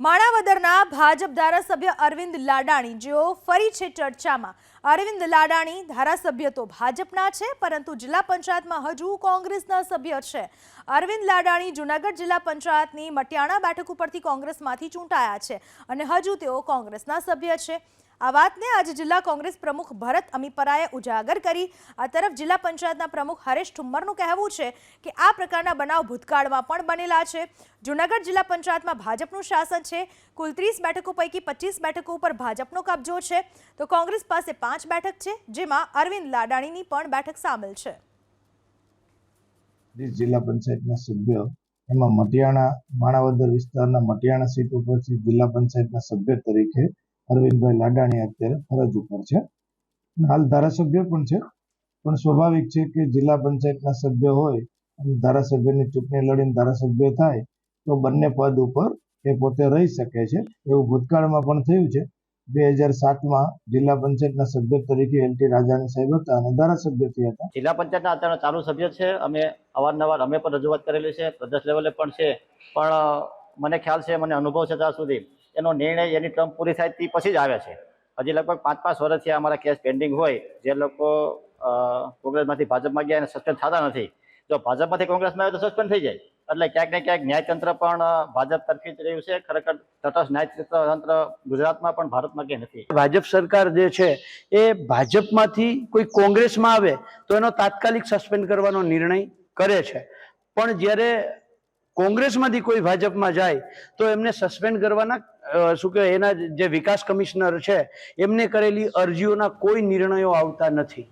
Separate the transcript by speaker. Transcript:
Speaker 1: માણાવદરના ભાજપ ધારાસભ્ય અરવિંદ લાડાણી જેઓ ફરી છે ચર્ચામાં। અરવિંદ લાડાણી ધારાસભ્ય તો ભાજપના છે, પરંતુ જિલ્લા પંચાયતમાં હજુ કોંગ્રેસના સભ્ય છે। અરવિંદ લાડાણી જૂનાગઢ જિલ્લા પંચાયતની મટિયાણા બેઠક ઉપરથી કોંગ્રેસમાંથી ચૂંટાયા છે અને હજુ તેઓ કોંગ્રેસના સભ્ય છે। આ વાતને આજે જિલ્લા કોંગ્રેસ પ્રમુખ ભરત અમીપરાએ ઉજાગર કરી। આ તરફ જિલ્લા પંચાયતના પ્રમુખ હરેશ ઠુમ્મરનું કહેવું છે કે આ પ્રકારના બનાવ ભૂતકાળમાં પણ બનેલા છે। જૂનાગઢ જિલ્લા પંચાયતમાં ભાજપનું શાસન છે। કુલ 30 બેઠકો પૈકી 25 બેઠકો ઉપર ભાજપનો કબજો છે, તો કોંગ્રેસ પાસે 5 બેઠક છે, જેમાં અરવિંદ લાડાણીની પણ બેઠક સામેલ છે।
Speaker 2: જિલ્લા પંચાયતના સભ્ય એમાં મટિયાણા માણાવદર વિસ્તારના મટિયાણા સીટ ઉપરથી જિલ્લા પંચાયતના સભ્ય તરીકે અરવિંદભાઈ લાડાણી અત્યારે ફરજ ઉપર છે। હાલ ધારાસભ્ય પણ છે, પણ સ્વાભાવિક છે કે જિલ્લા પંચાયતના સભ્ય હોય અને ધારાસભ્યની ચૂંટણી લડીને ધારાસભ્ય થાય તો બંને પદ ઉપર એ પોતે રહી શકે છે। એવું ભૂતકાળમાં પણ થયું છે। 2007માં જિલ્લા પંચાયતના સભ્ય તરીકે એલટી રાજાણી સાહેબ હતા અને ધારાસભ્ય થયા હતા।
Speaker 3: જિલ્લા પંચાયતના અત્યારે ચાલુ સભ્ય છે। અમે અવારનવાર પણ રજૂઆત કરેલી છે, પ્રદેશ લેવલે પણ છે, પણ મને ખ્યાલ છે, મને અનુભવ છે ત્યાં સુધી એનો નિર્ણય એની ટર્મ પૂરી થાય તે પછી જ આવે છે। હજી લગભગ 5-5 વર્ષથી અમારા કેસ પેન્ડિંગ હોય, જે લોકો કોંગ્રેસમાંથી ભાજપમાં ગયા અને સસ્પેન્ડ થતા નથી। જો ભાજપમાંથી કોંગ્રેસમાં આવે તો સસ્પેન્ડ થઈ જાય, એટલે ક્યાંક ને ક્યાંક ન્યાયતંત્ર પણ ભાજપ તરફી જ રહ્યું છે। ખરેખર તટસ્થ ન્યાયતંત્ર ગુજરાતમાં પણ ભારતમાં ક્યાંય નથી।
Speaker 4: ભાજપ સરકાર જે છે એ ભાજપમાંથી કોઈ કોંગ્રેસમાં આવે તો એનો તાત્કાલિક સસ્પેન્ડ કરવાનો નિર્ણય કરે છે, પણ જ્યારે કોંગ્રેસમાંથી કોઈ ભાજપમાં જાય તો એમને સસ્પેન્ડ કરવાના શું કહેવાય એના જે વિકાસ કમિશનર છે એમને કરેલી અરજીઓના કોઈ નિર્ણયો આવતા નથી।